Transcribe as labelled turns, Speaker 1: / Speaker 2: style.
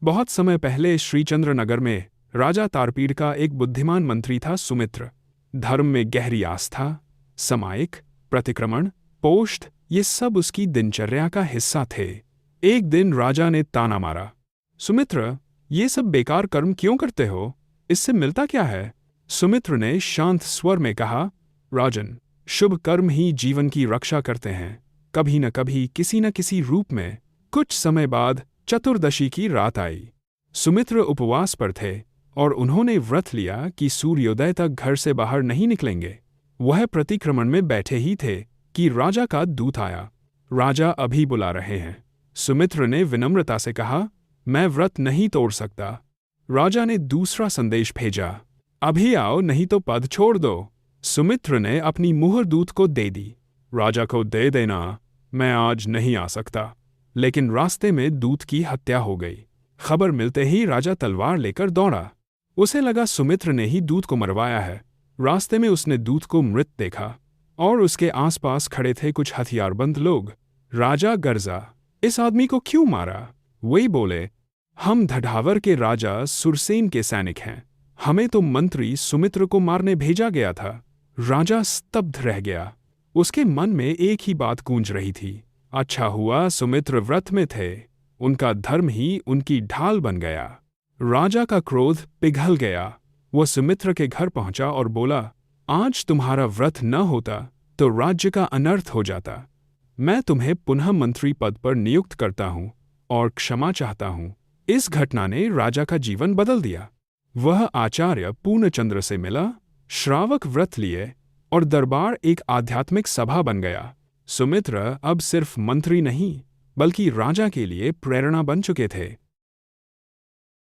Speaker 1: बहुत समय पहले श्रीचंद्रनगर में राजा तारपीड़ का एक बुद्धिमान मंत्री था सुमित्र। धर्म में गहरी आस्था, सामायिक प्रतिक्रमण, पोष्ट, ये सब उसकी दिनचर्या का हिस्सा थे। एक दिन राजा ने ताना मारा, सुमित्र, ये सब बेकार कर्म क्यों करते हो? इससे मिलता क्या है? सुमित्र ने शांत स्वर में कहा, राजन, शुभ कर्म ही जीवन की रक्षा करते हैं, कभी न कभी किसी न किसी रूप में। कुछ समय बाद चतुर्दशी की रात आई। सुमित्र उपवास पर थे और उन्होंने व्रत लिया कि सूर्योदय तक घर से बाहर नहीं निकलेंगे। वह प्रतिक्रमण में बैठे ही थे कि राजा का दूत आया। राजा अभी बुला रहे हैं। सुमित्र ने विनम्रता से कहा, मैं व्रत नहीं तोड़ सकता। राजा ने दूसरा संदेश भेजा, अभी आओ नहीं तो पद छोड़ दो। सुमित्र ने अपनी मुहर दूत को दे दी, राजा को दे देना, मैं आज नहीं आ सकता। लेकिन रास्ते में दूत की हत्या हो गई। खबर मिलते ही राजा तलवार लेकर दौड़ा। उसे लगा सुमित्र ने ही दूत को मरवाया है। रास्ते में उसने दूत को मृत देखा और उसके आसपास खड़े थे कुछ हथियारबंद लोग। राजा गर्जा, इस आदमी को क्यों मारा? वही बोले, हम धढ़ावर के राजा सुरसेन के सैनिक हैं, हमें तो मंत्री सुमित्र को मारने भेजा गया था। राजा स्तब्ध रह गया। उसके मन में एक ही बात गूंज रही थी, अच्छा हुआ सुमित्र व्रत में थे, उनका धर्म ही उनकी ढाल बन गया। राजा का क्रोध पिघल गया। वह सुमित्र के घर पहुंचा और बोला, आज तुम्हारा व्रत न होता तो राज्य का अनर्थ हो जाता। मैं तुम्हें पुनः मंत्री पद पर नियुक्त करता हूं और क्षमा चाहता हूं। इस घटना ने राजा का जीवन बदल दिया। वह आचार्य पूर्णचंद्र से मिला, श्रावक व्रत लिए और दरबार एक आध्यात्मिक सभा बन गया। सुमित्र अब सिर्फ मंत्री नहीं बल्कि राजा के लिए प्रेरणा बन चुके थे।